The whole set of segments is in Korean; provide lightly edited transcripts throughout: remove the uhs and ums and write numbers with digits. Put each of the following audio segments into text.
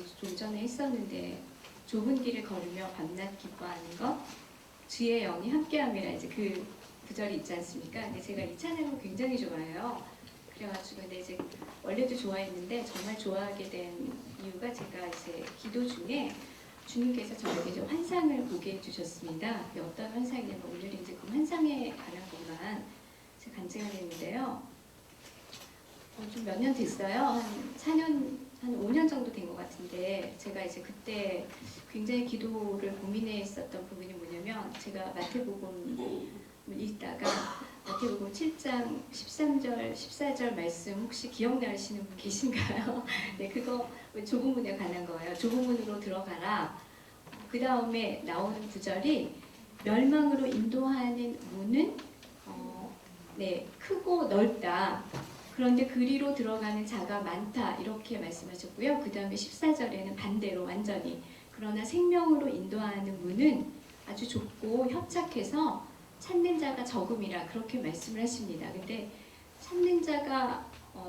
우리 좀 전에 했었는데 좁은 길을 걸으며 밤낮 기뻐하는 것 주의 영이 함께함이라 이제 그 구절이 있지 않습니까? 근데 제가 이 찬양을 굉장히 좋아해요. 그래가지고 근데 이제 원래도 좋아했는데 정말 좋아하게 된 이유가 제가 이제 기도 중에 주님께서 저에게 이제 환상을 보게 해주셨습니다. 어떤 환상이냐면 오늘 이제 그 환상에 관한 것만 제가 간증을 했는데요. 좀 몇 년 됐어요. 한 4년, 한 5년 정도 된 것 같은데 제가 이제 그때 굉장히 기도를 고민했었던 부분이 뭐냐면 제가 마태복음을 읽다가 마태복음 7장 13절, 14절 말씀 혹시 기억나시는 분 계신가요? 네, 그거 좁은 문에 관한 거예요. 좁은 문으로 들어가라. 그 다음에 나오는 구절이 멸망으로 인도하는 문은 네, 크고 넓다. 그런데 그리로 들어가는 자가 많다. 이렇게 말씀하셨고요. 그 다음에 14절에는 반대로 완전히 그러나 생명으로 인도하는 문은 아주 좁고 협착해서 찾는 자가 적음이라 그렇게 말씀을 하십니다. 근데 찾는 자가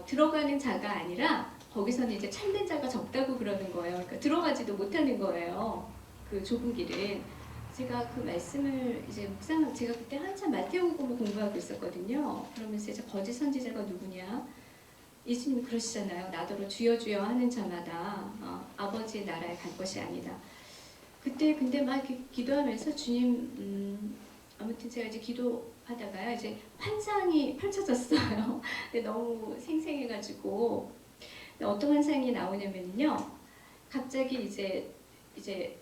들어가는 자가 아니라 거기서는 이제 찾는 자가 적다고 그러는 거예요. 그러니까 들어가지도 못하는 거예요. 그 좁은 길은. 제가 그 말씀을 이제 제가 그때 한참 마태복음을 공부하고 있었거든요. 그러면서 이제 거짓 선지자가 누구냐? 예수님이 그러시잖아요. 나더러 주여 주여 하는 자마다 아버지의 나라에 갈 것이 아니다. 그때 근데 막 이렇게 기도하면서 주님 아무튼 제가 이제 기도하다가요 이제 환상이 펼쳐졌어요. 근데 너무 생생해가지고 어떤 환상이 나오냐면요. 갑자기 이제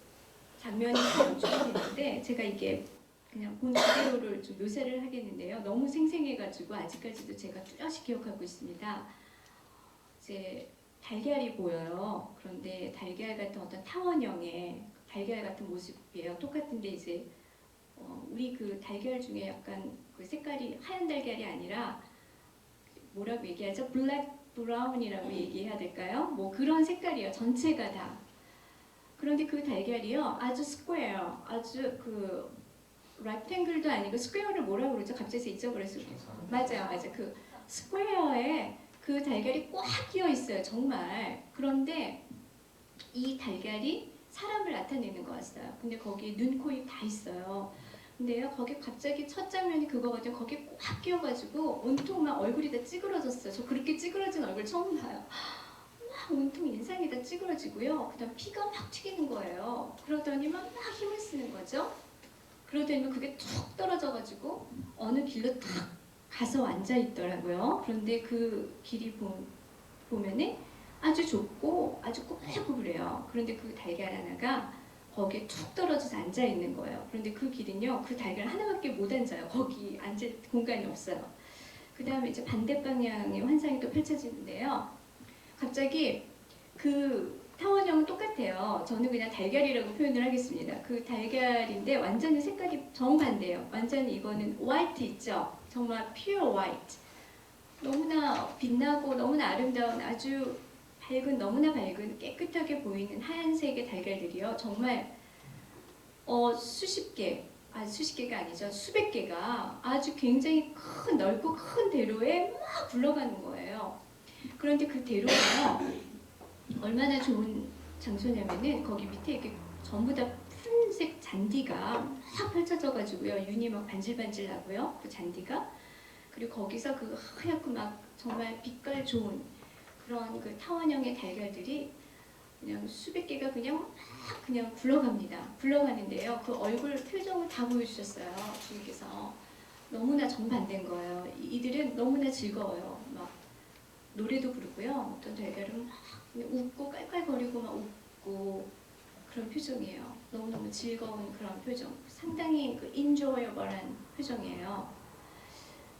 장면이 연출되는데 제가 이게 그냥 본 그대로를 좀 묘사를 하겠는데요. 너무 생생해가지고 아직까지도 제가 뚜렷이 기억하고 있습니다. 이제 달걀이 보여요. 그런데 달걀 같은 어떤 타원형의 달걀 같은 모습이에요. 똑같은데 이제 우리 그 달걀 중에 약간 그 색깔이 하얀 달걀이 아니라 뭐라고 얘기하죠? 블랙 브라운이라고 얘기해야 될까요? 뭐 그런 색깔이에요. 전체가 다. 그런데 그 달걀이요, 아주 스퀘어, 아주 그 렉탱글도 아니고 스퀘어를 뭐라고 그러죠? 갑자기 잊어버렸어요. 맞아요. 그 스퀘어에 그 달걀이 꽉 끼어 있어요. 정말. 그런데 이 달걀이 사람을 나타내는 것 같아요. 근데 거기에 눈, 코, 입 다 있어요. 근데요, 거기 갑자기 첫 장면이 그거거든요. 거기에 꽉 끼어가지고 온통 막 얼굴이 다 찌그러졌어요. 저 그렇게 찌그러진 얼굴 처음 봐요. 온통 인상이 다 찌그러지고요. 그 다음 피가 막 튀기는 거예요. 그러더니 막 힘을 쓰는 거죠. 그러더니 그게 툭 떨어져가지고 어느 길로 탁 가서 앉아 있더라고요. 그런데 그 길이 보면은 아주 좁고 아주 꼬불꼬불해요. 그런데 그 달걀 하나가 거기에 툭 떨어져서 앉아 있는 거예요. 그런데 그 길은요, 그 달걀 하나밖에 못 앉아요. 거기 앉을 공간이 없어요. 그 다음에 이제 반대 방향의 환상이 또 펼쳐지는데요. 갑자기 그 타원형은 똑같아요. 저는 그냥 달걀이라고 표현을 하겠습니다. 그 달걀인데 완전히 색깔이 정반대예요. 완전히 이거는 화이트 있죠? 정말 pure white. 너무나 빛나고 너무나 아름다운 아주 밝은 너무나 밝은 깨끗하게 보이는 하얀색의 달걀들이요. 정말 수십 개, 수십 개가 아니죠. 수백 개가 아주 굉장히 큰 넓고 큰 대로에 막 굴러가는 거예요. 그런데 그 대로가요. 얼마나 좋은 장소냐면은 거기 밑에 이렇게 전부 다 푸른색 잔디가 막 펼쳐져가지고요. 윤이 막 반질반질 나고요. 그 잔디가. 그리고 거기서 그 하얗고 막 정말 빛깔 좋은 그런 그 타원형의 달걀들이 그냥 수백 개가 그냥 굴러갑니다. 굴러가는데요. 그 얼굴 표정을 다 보여주셨어요. 주님께서. 너무나 정반대인 거예요. 이들은 너무나 즐거워요. 막 노래도 부르고요. 어떤 달걀은 막 웃고 깔깔거리고 막 웃고 그런 표정이에요. 너무너무 즐거운 그런 표정. 상당히 그 enjoyable한 표정이에요.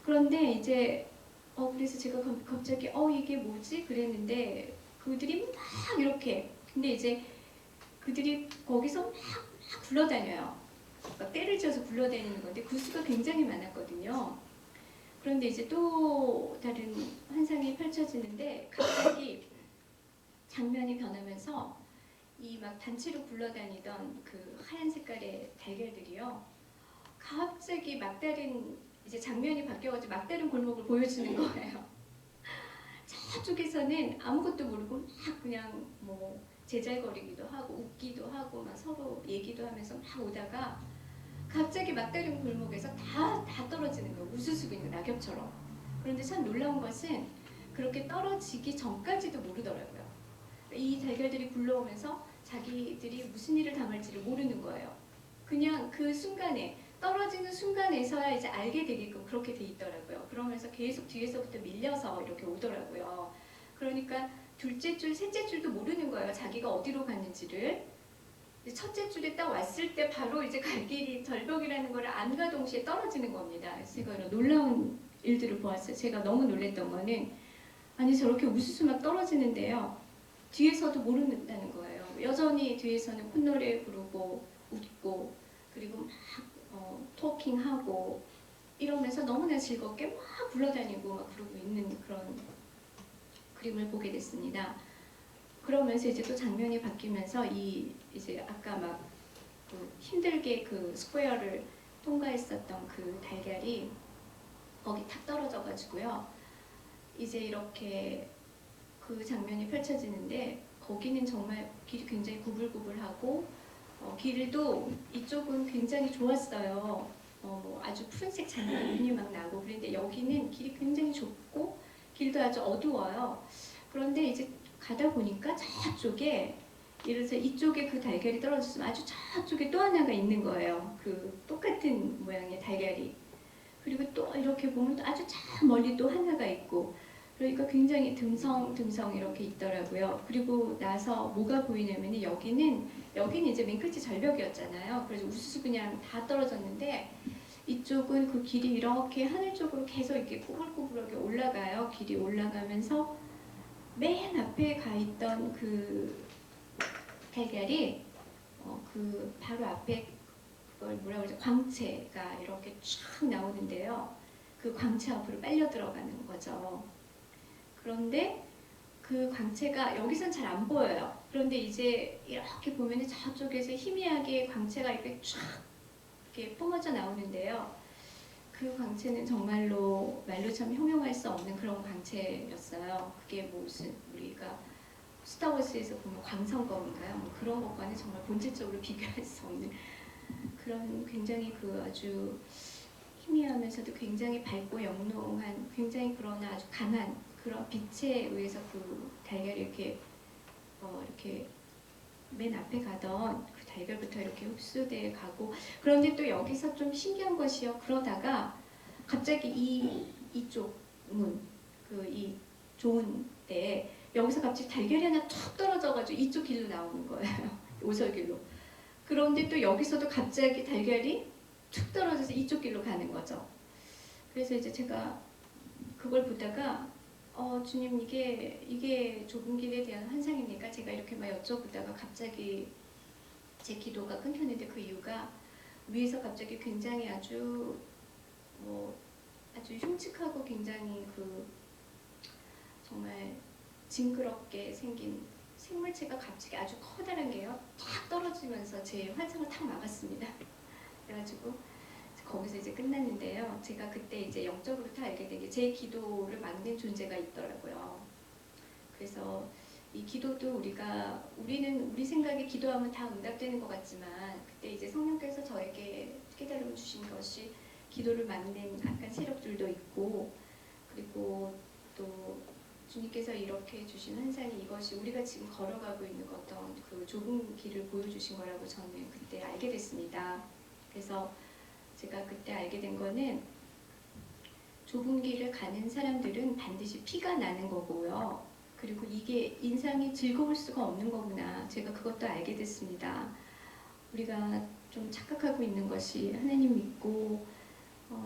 그런데 이제 그래서 제가 갑자기 이게 뭐지? 그랬는데 그들이 막 이렇게 근데 이제 그들이 거기서 막 굴러다녀요. 막 때를 지어서 굴러다니는 건데 그 수가 굉장히 많았거든요. 그런데 이제 또 다른 환상이 펼쳐지는데 갑자기 장면이 변하면서 이 막 단체로 굴러다니던 그 하얀 색깔의 달걀들이요. 갑자기 막다른 이제 장면이 바뀌어가지고 막다른 골목을 보여주는 거예요. 저쪽에서는 아무것도 모르고 막 그냥 뭐 제잘거리기도 하고 웃기도 하고 막 서로 얘기도 하면서 막 오다가 갑자기 막다른 골목에서 다 떨어지는 거예요. 우수수고 있는 낙엽처럼. 그런데 참 놀라운 것은 그렇게 떨어지기 전까지도 모르더라고요. 이 달걀들이 굴러오면서 자기들이 무슨 일을 당할지를 모르는 거예요. 그냥 그 순간에 떨어지는 순간에서야 이제 알게 되게끔 그렇게 돼 있더라고요. 그러면서 계속 뒤에서부터 밀려서 이렇게 오더라고요. 그러니까 둘째 줄, 셋째 줄도 모르는 거예요. 자기가 어디로 갔는지를. 첫째 줄에 딱 왔을 때 바로 이제 갈 길이 절벽이라는 걸 안과 동시에 떨어지는 겁니다. 그래서 제가 이런 놀라운 일들을 보았어요. 제가 너무 놀랬던 거는 아니 저렇게 우수수 막 떨어지는데요. 뒤에서도 모른다는 거예요. 여전히 뒤에서는 콧노래 부르고 웃고 그리고 막 토킹하고 이러면서 너무나 즐겁게 막 굴러다니고 막 그러고 있는 그런 그림을 보게 됐습니다. 그러면서 이제 또 장면이 바뀌면서 이제 아까 막 그 힘들게 그 스퀘어를 통과했었던 그 달걀이 거기 탁 떨어져 가지고요. 이제 이렇게 그 장면이 펼쳐지는데 거기는 정말 길이 굉장히 구불구불하고 길도 이쪽은 굉장히 좋았어요. 뭐 아주 푸른색 잔디눈이 막 나고 그런데 여기는 길이 굉장히 좁고 길도 아주 어두워요. 그런데 이제 가다 보니까 저쪽에 예를 들어서 이쪽에 그 달걀이 떨어졌으면 아주 저쪽에 또 하나가 있는 거예요. 그 똑같은 모양의 달걀이. 그리고 또 이렇게 보면 또 아주 저 멀리 또 하나가 있고 그러니까 굉장히 듬성듬성 이렇게 있더라고요. 그리고 나서 뭐가 보이냐면 여기는 이제 맨 끝이 절벽이었잖아요. 그래서 우수수 그냥 다 떨어졌는데 이쪽은 그 길이 이렇게 하늘 쪽으로 계속 이렇게 꾸불꾸불하게 올라가요. 길이 올라가면서 맨 앞에 가 있던 그 달걀이 그 바로 앞에 그걸 뭐라 그러죠? 광채가 이렇게 쫙 나오는데요. 그 광채 앞으로 빨려 들어가는 거죠. 그런데 그 광채가 여기선 잘 안 보여요. 그런데 이제 이렇게 보면 저쪽에서 희미하게 광채가 이렇게 쫙 이렇게 뿜어져 나오는데요. 그 광채는 정말로 말로 참 형용할 수 없는 그런 광채였어요. 그게 무슨 우리가 스타워즈에서 보면 광선검인가요? 뭐 그런 것과는 정말 본질적으로 비교할 수 없는 그런 굉장히 그 아주 희미하면서도 굉장히 밝고 영롱한 굉장히 그러나 아주 강한 그런 빛에 의해서 그 달걀이 이렇게 이렇게 맨 앞에 가던 그 달걀부터 이렇게 흡수돼 가고 그런데 또 여기서 좀 신기한 것이요. 그러다가 갑자기 이쪽 문 그 이 좋은 때 여기서 갑자기 달걀이 하나 툭 떨어져가지고 이쪽 길로 나오는 거예요. 오솔길로. 그런데 또 여기서도 갑자기 달걀이 툭 떨어져서 이쪽 길로 가는 거죠. 그래서 이제 제가 그걸 보다가 주님 이게 좁은 길에 대한 환상입니까? 제가 이렇게 막 여쭤보다가 갑자기 제 기도가 끊겼는데 그 이유가 위에서 갑자기 굉장히 아주 아주 흉측하고 굉장히 그 정말 징그럽게 생긴 생물체가 갑자기 아주 커다란 게요 탁 떨어지면서 제 환상을 탁 막았습니다. 그래가지고 거기서 이제 끝났는데요. 제가 그때 이제 영적으로 다 알게 된 게 제 기도를 막는 존재가 있더라고요. 그래서 이 기도도 우리는 우리 생각에 기도하면 다 응답되는 것 같지만 그때 이제 성령께서 저에게 깨달음을 주신 것이 기도를 막는 악한 세력들도 있고 그리고 또 주님께서 이렇게 주신 환상이 이것이 우리가 지금 걸어가고 있는 어떤 그 좁은 길을 보여주신 거라고 저는 그때 알게 됐습니다. 그래서 제가 그때 알게 된 거는 좁은 길을 가는 사람들은 반드시 피가 나는 거고요. 그리고 이게 인상이 즐거울 수가 없는 거구나. 제가 그것도 알게 됐습니다. 우리가 좀 착각하고 있는 것이 하나님 믿고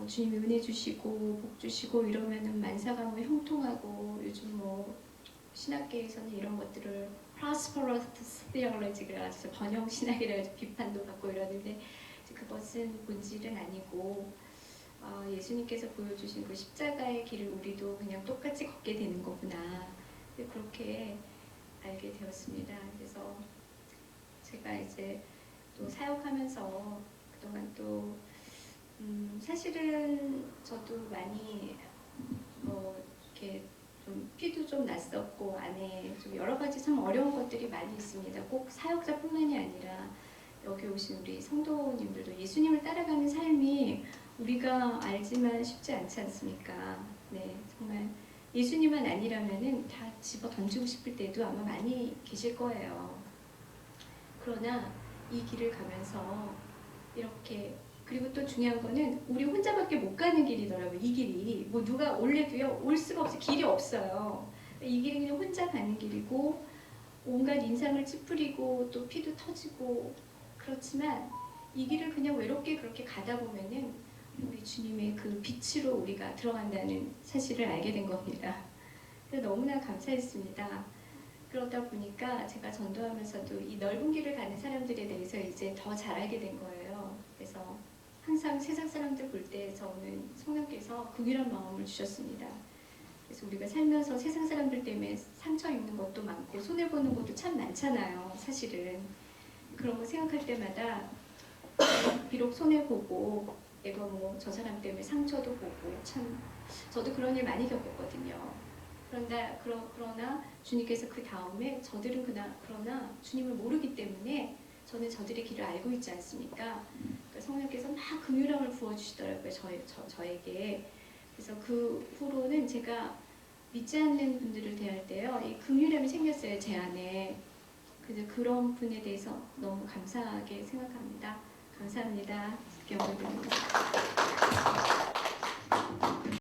주님이 은혜 주시고 복 주시고 이러면은 만사가뭐 형통하고 요즘 뭐 신학계에서는 이런 것들을 prosperous theology를 아주 번영 신학이라 비판도 받고 이러는데 그것은 본질은 아니고 예수님께서 보여주신 그 십자가의 길을 우리도 그냥 똑같이 걷게 되는 거구나. 그렇게 알게 되었습니다. 그래서 제가 이제 또 사역하면서 그동안 또 사실은 저도 많이 이렇게 좀 피도 좀 났었고 안에 좀 여러 가지 참 어려운 것들이 많이 있습니다. 꼭 사역자뿐만이 아니라 여기 오신 우리 성도님들도 예수님을 따라가는 삶이 우리가 알지만 쉽지 않지 않습니까? 네, 정말 예수님만 아니라면은 다 집어 던지고 싶을 때도 아마 많이 계실 거예요. 그러나 이 길을 가면서 이렇게 그리고 또 중요한 거는 우리 혼자밖에 못 가는 길이더라고요. 이 길이 뭐 누가 올래도요 올 수가 없어요. 길이 없어요. 이 길이 그냥 혼자 가는 길이고 온갖 인상을 찌푸리고 또 피도 터지고 그렇지만 이 길을 그냥 외롭게 그렇게 가다 보면은 우리 주님의 그 빛으로 우리가 들어간다는 사실을 알게 된 겁니다. 그래서 너무나 감사했습니다. 그러다 보니까 제가 전도하면서도 이 넓은 길을 가는 사람들에 대해서 이제 더 잘 알게 된 거예요. 그래서 항상 세상 사람들 볼 때 저는 성령께서 긍휼한 마음을 주셨습니다. 그래서 우리가 살면서 세상 사람들 때문에 상처 입는 것도 많고 손해보는 것도 참 많잖아요. 사실은 그런 거 생각할 때마다 비록 손해보고 내가 뭐 저 사람 때문에 상처도 보고 참 저도 그런 일 많이 겪었거든요. 그러나 주님께서 그 다음에 저들은 그러나 주님을 모르기 때문에 저는 저들의 길을 알고 있지 않습니까? 그러니까 성령께서 막 긍휼함을 부어주시더라고요. 저에게. 그래서 그 후로는 제가 믿지 않는 분들을 대할 때요. 이 긍휼함이 생겼어요. 제 안에. 그래서 그런 분에 대해서 너무 감사하게 생각합니다. 감사합니다. 경험을 드립니다.